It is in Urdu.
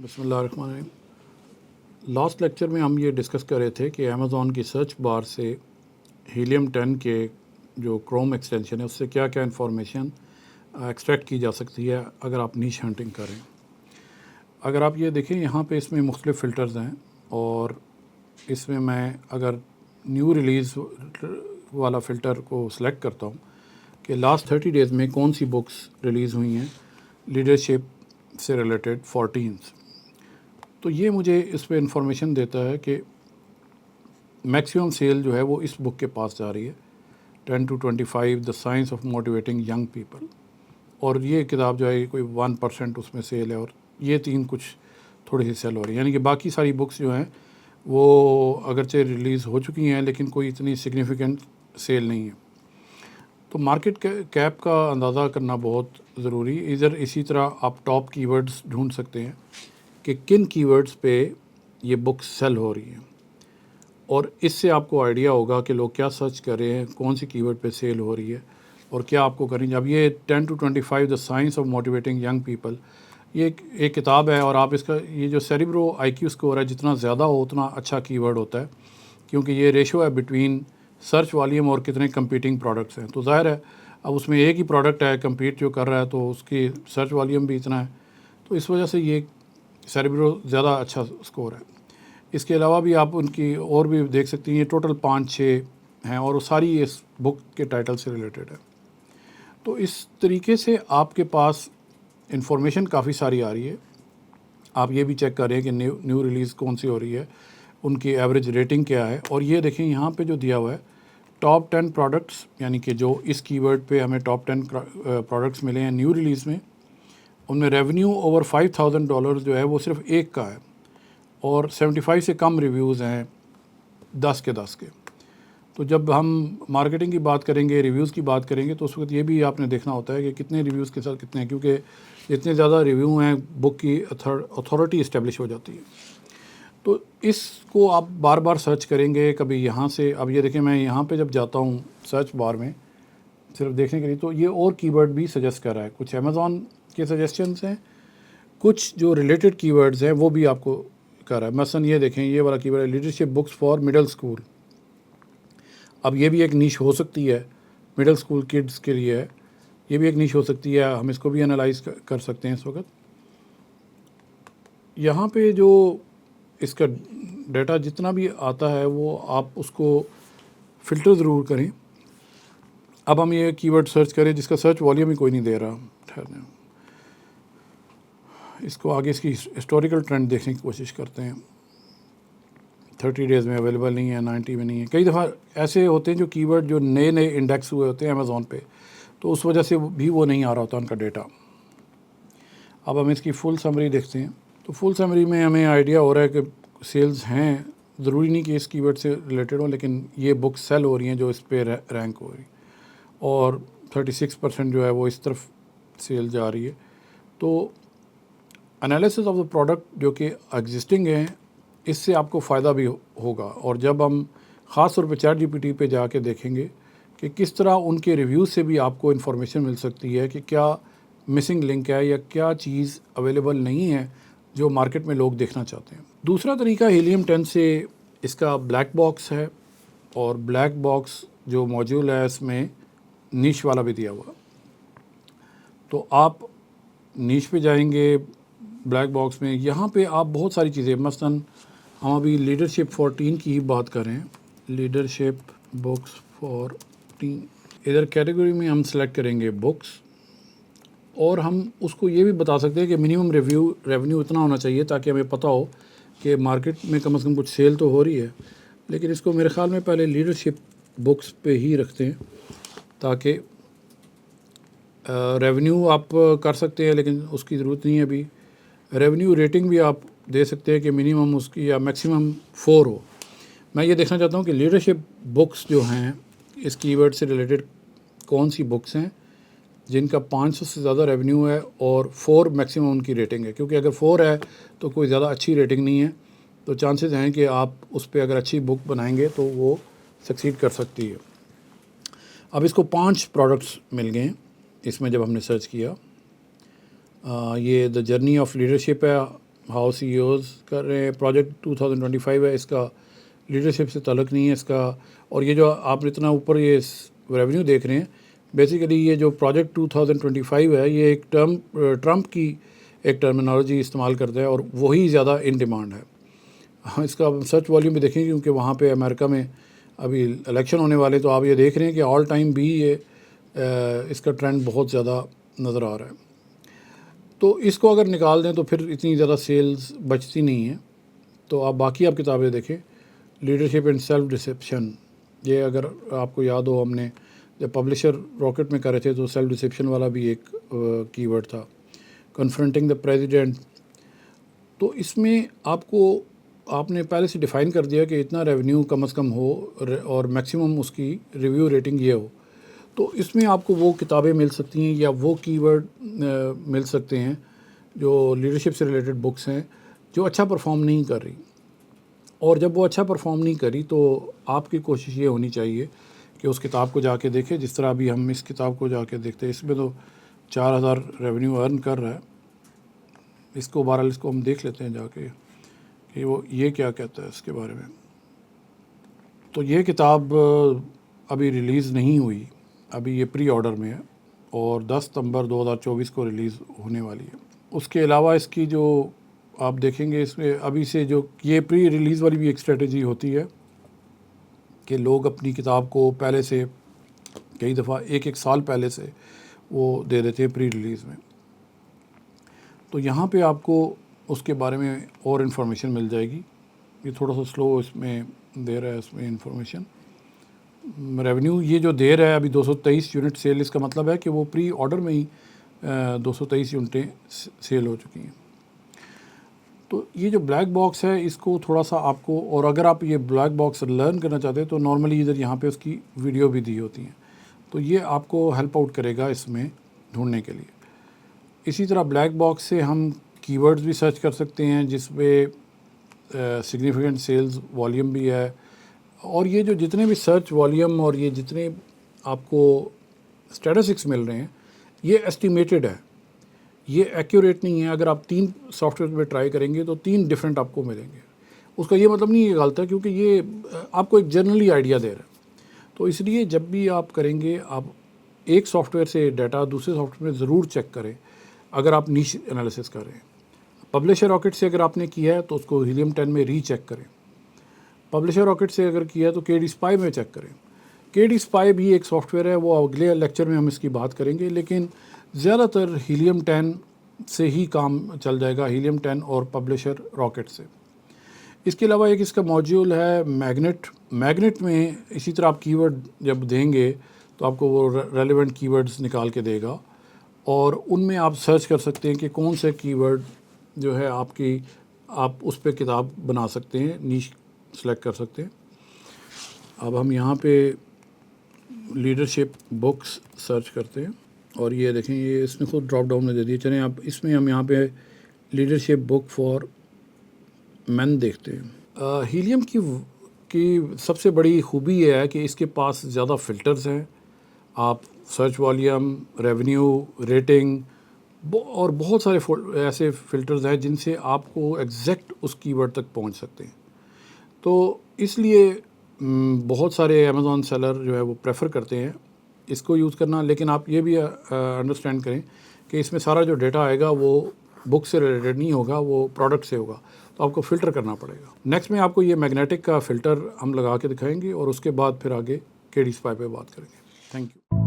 بسم اللہ الرحمن الرحیم۔ لاسٹ لیکچر میں ہم یہ ڈسکس کر رہے تھے کہ امیزون کی سرچ بار سے ہیلیم 10 کے جو کروم ایکسٹینشن ہے اس سے کیا کیا انفارمیشن ایکسٹریکٹ کی جا سکتی ہے اگر آپ نیش ہنٹنگ کریں۔ اگر آپ یہ دیکھیں یہاں پہ اس میں مختلف فلٹرز ہیں، اور اس میں اگر نیو ریلیز والا فلٹر کو سلیکٹ کرتا ہوں کہ لاسٹ 30 ڈیز میں کون سی بکس ریلیز ہوئی ہیں لیڈرشپ سے ریلیٹڈ 14، تو یہ مجھے اس پہ انفارمیشن دیتا ہے کہ میکسیمم سیل جو ہے وہ اس بک کے پاس جا رہی ہے 10 to 25 the science of motivating young people, اور یہ کتاب جو ہے کوئی 1% اس میں سیل ہے، اور یہ 3 کچھ تھوڑی سی سیل ہو رہی ہے، یعنی کہ باقی ساری بکس جو ہیں وہ اگرچہ ریلیز ہو چکی ہیں لیکن کوئی اتنی سگنیفیکنٹ سیل نہیں ہے۔ تو مارکیٹ کیپ کا اندازہ کرنا بہت ضروری۔ ادھر اسی طرح آپ ٹاپ کی ورڈز ڈھونڈ سکتے ہیں کہ کن کی ورڈز پہ یہ بک سیل ہو رہی ہیں، اور اس سے آپ کو آئیڈیا ہوگا کہ لوگ کیا سرچ کر رہے ہیں، کون سی کی ورڈ پہ سیل ہو رہی ہے اور کیا آپ کو کرنی ہے۔ اب یہ 10 to 25 the science of motivating young people, یہ ایک کتاب ہے، اور آپ اس کا یہ جو سیریبرو آئی کیو اسکور ہے جتنا زیادہ ہو اتنا اچھا کی ورڈ ہوتا ہے، کیونکہ یہ ریشو ہے بٹوین سرچ والیوم اور کتنے کمپیٹنگ پروڈکٹس ہیں۔ تو ظاہر ہے اب اس میں ایک ہی پروڈکٹ ہے کمپیٹ جو کر رہا ہے تو اس کی سرچ والیوم بھی اتنا ہے، تو اس وجہ سے یہ سیریبرو زیادہ اچھا اسکور ہے۔ اس کے علاوہ بھی آپ ان کی اور بھی دیکھ سکتی ہیں، یہ ٹوٹل 5-6 ہیں اور وہ ساری اس بک کے ٹائٹل سے ریلیٹڈ ہے۔ تو اس طریقے سے آپ کے پاس انفارمیشن کافی ساری آ رہی ہے۔ آپ یہ بھی چیک کر رہے ہیں کہ نیو ریلیز کون سی ہو رہی ہے، ان کی ایوریج ریٹنگ کیا ہے، اور یہ دیکھیں یہاں پہ جو دیا ہوا ہے ٹاپ 10 پروڈکٹس، یعنی کہ جو اس کی ورڈ پہ ہمیں ٹاپ 10 پروڈکٹس ملے ہیں نیو ریلیز میں، ان میں ریونیو اوور $5,000 جو ہے وہ صرف ایک کا ہے، اور 75 سے کم ریویوز ہیں 10 کے 10 کے۔ تو جب ہم مارکیٹنگ کی بات کریں گے، ریویوز کی بات کریں گے، تو اس وقت یہ بھی آپ نے دیکھنا ہوتا ہے کہ کتنے ریویوز کے ساتھ کتنے ہیں، کیونکہ جتنے زیادہ ریویو ہیں بک کی اتھارٹی اسٹیبلش ہو جاتی ہے۔ تو اس کو آپ بار بار سرچ کریں گے، کبھی یہاں سے، اب یہ دیکھیں میں یہاں پہ جب جاتا ہوں سرچ بار میں صرف دیکھنے کے لیے، تو یہ اور کی ورڈ بھی سجیسٹ کر رہا ہے، کچھ امیزون کے سجیسشنس ہیں، کچھ جو ریلیٹڈ کی ورڈز ہیں وہ بھی آپ کو کر رہا ہے۔ مثلا یہ دیکھیں یہ والا کی ورڈ ہے leadership books for middle school. اب یہ بھی ایک نیش ہو سکتی ہے، مڈل اسکول کڈس کے لیے ہے، یہ بھی ایک نیش ہو سکتی ہے، ہم اس کو بھی انالائز کر سکتے ہیں اس وقت۔ یہاں پہ جو اس کا ڈیٹا جتنا بھی آتا ہے وہ آپ اس کو فلٹر ضرور کریں۔ اب ہم یہ کی ورڈ سرچ کریں جس کا سرچ والیوم ہی کوئی نہیں دے رہا، ٹھہریں اس کو آگے اس کی ہسٹوریکل ٹرینڈ دیکھنے کی کوشش کرتے ہیں۔ 30 ڈیز میں اویلیبل نہیں ہے، 90 میں نہیں ہے۔ کئی دفعہ ایسے ہوتے ہیں جو کی ورڈ جو نئے انڈیکس ہوئے ہوتے ہیں امیزون پہ، تو اس وجہ سے بھی وہ نہیں آ رہا ہوتا ان کا ڈیٹا۔ اب ہم اس کی فل سمری دیکھتے ہیں، تو فل سمری میں ہمیں آئیڈیا ہو رہا ہے کہ سیلز ہیں، ضروری نہیں کہ اس کی ورڈ سے ریلیٹڈ ہوں، لیکن یہ بک سیل ہو رہی ہیں جو اس پہ رینک ہو رہی، اور 36% جو ہے وہ اس طرف سیل جا رہی ہے۔ تو انالیسس آف دا پروڈکٹ جو کہ ایگزسٹنگ ہیں، اس سے آپ کو فائدہ بھی ہوگا، اور جب ہم خاص طور پہ چیٹ جی پی ٹی پہ جا کے دیکھیں گے کہ کس طرح ان کے ریویو سے بھی آپ کو انفارمیشن مل سکتی ہے کہ کیا مسنگ لنک ہے یا کیا چیز اویلیبل نہیں ہے جو مارکیٹ میں لوگ دیکھنا چاہتے ہیں۔ دوسرا طریقہ ہیلیم 10 سے اس کا بلیک باکس ہے، اور بلیک باکس جو موجود ہے اس میں نیش والا بھی دیا ہوا، تو آپ نیش پہ جائیں گے بلیک باکس میں، یہاں پہ آپ بہت ساری چیزیں، مثلاً ہم ابھی لیڈرشپ 14 کی ہی بات کریں، لیڈرشپ بکس 14، ادھر کیٹیگری میں ہم سلیکٹ کریں گے بکس، اور ہم اس کو یہ بھی بتا سکتے ہیں کہ منیمم ریونیو اتنا ہونا چاہیے تاکہ ہمیں پتہ ہو کہ مارکیٹ میں کم از کم کچھ سیل تو ہو رہی ہے، لیکن اس کو میرے خیال میں پہلے لیڈرشپ بکس پہ ہی رکھتے ہیں تاکہ ریونیو آپ کر سکتے ہیں، لیکن اس کی ضرورت نہیں ہے ابھی۔ ریونیو ریٹنگ بھی آپ دے سکتے ہیں کہ منیمم اس کی یا میکسیمم 4 ہو۔ میں یہ دیکھنا چاہتا ہوں کہ لیڈرشپ بکس جو ہیں اس کی ورڈ سے ریلیٹڈ کون سی بکس ہیں جن کا 500 سے زیادہ ریونیو ہے اور 4 میکسیمم ان کی ریٹنگ ہے، کیونکہ اگر 4 ہے تو کوئی زیادہ اچھی ریٹنگ نہیں ہے، تو چانسز ہیں کہ آپ اس پہ اگر اچھی بک بنائیں گے تو وہ سکسیڈ کر سکتی ہے۔ اب اس کو 5 پروڈکٹس مل گئے ہیں اس میں جب ہم نے سرچ کیا، یہ دا جرنی آف لیڈرشپ ہے، ہاؤس سی ای اوز کر رہے ہیں. پروجیکٹ 2025 ہے, اس کا لیڈرشپ سے تعلق نہیں ہے اس کا. اور یہ جو آپ اتنا اوپر یہ ریونیو دیکھ رہے ہیں, بیسیکلی یہ جو پروجیکٹ 2025 ہے یہ ایک ٹرمپ کی ایک ٹرمینالوجی استعمال کرتا ہے اور وہی زیادہ ان ڈیمانڈ ہے. اس کا سرچ والیوم بھی دیکھیں کیونکہ وہاں پہ امریکہ میں ابھی الیکشن ہونے والے, تو آپ یہ دیکھ رہے ہیں کہ آل ٹائم بھی یہ اس کا ٹرینڈ بہت زیادہ نظر آ رہا ہے. تو اس کو اگر نکال دیں تو پھر اتنی زیادہ سیلز بچتی نہیں ہیں. تو آپ باقی آپ کتابیں دیکھیں, لیڈرشپ اینڈ سیلف ڈسیپشن, یہ اگر آپ کو یاد ہو ہم نے جب پبلشر راکٹ میں کر رہے تھے تو سیلف ڈسیپشن والا بھی ایک کی ورڈ تھا. کنفرنٹنگ دا پریزیڈنٹ, تو اس میں آپ نے پہلے سے ڈیفائن کر دیا کہ اتنا ریونیو کم از کم ہو اور میکسیمم اس کی ریویو ریٹنگ یہ ہو. تو اس میں آپ کو وہ کتابیں مل سکتی ہیں یا وہ کی ورڈ مل سکتے ہیں جو لیڈرشپ سے ریلیٹڈ بکس ہیں جو اچھا پرفارم نہیں کر رہی. اور جب وہ اچھا پرفارم نہیں کری تو آپ کی کوشش یہ ہونی چاہیے کہ اس کتاب کو جا کے دیکھیں, جس طرح ابھی ہم اس کتاب کو جا کے دیکھتے ہیں. اس میں تو 4000 ریونیو ارن کر رہا ہے. اس کو بہرحال اس کو ہم دیکھ لیتے ہیں جا کے کہ وہ یہ کیا کہتا ہے اس کے بارے میں. تو یہ کتاب ابھی ریلیز نہیں ہوئی, ابھی یہ پری آرڈر میں ہے اور 10 ستمبر 2024 کو ریلیز ہونے والی ہے. اس کے علاوہ اس کی جو آپ دیکھیں گے اس میں ابھی سے جو یہ پری ریلیز والی بھی ایک اسٹریٹجی ہوتی ہے کہ لوگ اپنی کتاب کو پہلے سے کئی دفعہ ایک سال پہلے سے وہ دے دیتے ہیں پری ریلیز میں. تو یہاں پہ آپ کو اس کے بارے میں اور انفارمیشن مل جائے گی. یہ تھوڑا سا سلو اس میں دے رہا ہے اس میں انفارمیشن. ریونیو یہ جو دے رہا ہے ابھی 223 یونٹ سیل, اس کا مطلب ہے کہ وہ پری آرڈر میں ہی 223 یونٹیں سیل ہو چکی ہیں. تو یہ جو بلیک باکس ہے اس کو تھوڑا سا آپ کو, اور اگر آپ یہ بلیک باکس لرن کرنا چاہتے ہیں تو نارملی ادھر یہاں پہ اس کی ویڈیو بھی دی ہوتی ہیں, تو یہ آپ کو ہیلپ آؤٹ کرے گا اس میں ڈھونڈنے کے لیے. اسی طرح بلیک باکس سے ہم کی ورڈز بھی سرچ کر سکتے ہیں جس پہ سگنیفیکنٹ سیلز والیوم بھی ہے. اور یہ جو جتنے بھی سرچ والیوم اور یہ جتنے آپ کو اسٹیٹسٹکس مل رہے ہیں یہ ایسٹیمیٹڈ ہے, یہ ایکوریٹ نہیں ہے. اگر آپ 3 سافٹ ویئر پہ ٹرائی کریں گے تو 3 ڈفرینٹ آپ کو ملیں گے. اس کا یہ مطلب نہیں یہ غلط ہے کیونکہ یہ آپ کو ایک جنرلی آئیڈیا دے رہا ہے. تو اس لیے جب بھی آپ کریں گے آپ ایک سافٹ ویئر سے ڈیٹا دوسرے سافٹ ویئر میں ضرور چیک کریں اگر آپ نیش انالیسس کر رہے ہیں. پبلشر راکٹ سے اگر آپ نے کیا ہے تو اس کو ہیلیم 10 میں ری چیک کریں. پبلشر راکٹ سے اگر کیا ہے تو KD Spy میں چیک کریں. KD Spy بھی ایک سافٹ ویئر ہے, وہ اگلے لیکچر میں ہم اس کی بات کریں گے, لیکن زیادہ تر ہیلیم 10 سے ہی کام چل جائے گا, ہیلیم 10 اور پبلشر راکٹ سے. اس کے علاوہ ایک اس کا موڈیول ہے میگنٹ میں اسی طرح آپ کی ورڈ جب دیں گے تو آپ کو وہ ریلیونٹ کی ورڈز نکال کے دے گا اور ان میں آپ سرچ کر سکتے ہیں کہ کون سے کی ورڈ جو ہے آپ اس پہ کتاب بنا سکتے ہیں, نیش سلیکٹ کر سکتے ہیں. اب ہم یہاں پہ لیڈرشپ بکس سرچ کرتے ہیں اور یہ دیکھیں یہ اس نے خود ڈراپ ڈاؤن میں دے دیے. چلیں آپ اس میں ہم یہاں پہ لیڈرشپ بک فار مین دیکھتے ہیں. ہیلیم کی سب سے بڑی خوبی یہ ہے کہ اس کے پاس زیادہ فلٹرز ہیں. آپ سرچ والیوم, ریونیو, ریٹنگ اور بہت سارے ایسے فلٹرز ہیں جن سے آپ کو ایگزیکٹ اس کی ورڈ تک پہنچ سکتے ہیں. تو اس لیے بہت سارے امیزون سیلر جو ہے وہ پریفر کرتے ہیں اس کو یوز کرنا. لیکن آپ یہ بھی انڈرسٹینڈ کریں کہ اس میں سارا جو ڈیٹا آئے گا وہ بک سے ریلیٹڈ نہیں ہوگا, وہ پروڈکٹ سے ہوگا, تو آپ کو فلٹر کرنا پڑے گا. نیکسٹ میں آپ کو یہ میگنیٹک کا فلٹر ہم لگا کے دکھائیں گے اور اس کے بعد پھر آگے KD Spy پہ بات کریں گے. Thank you.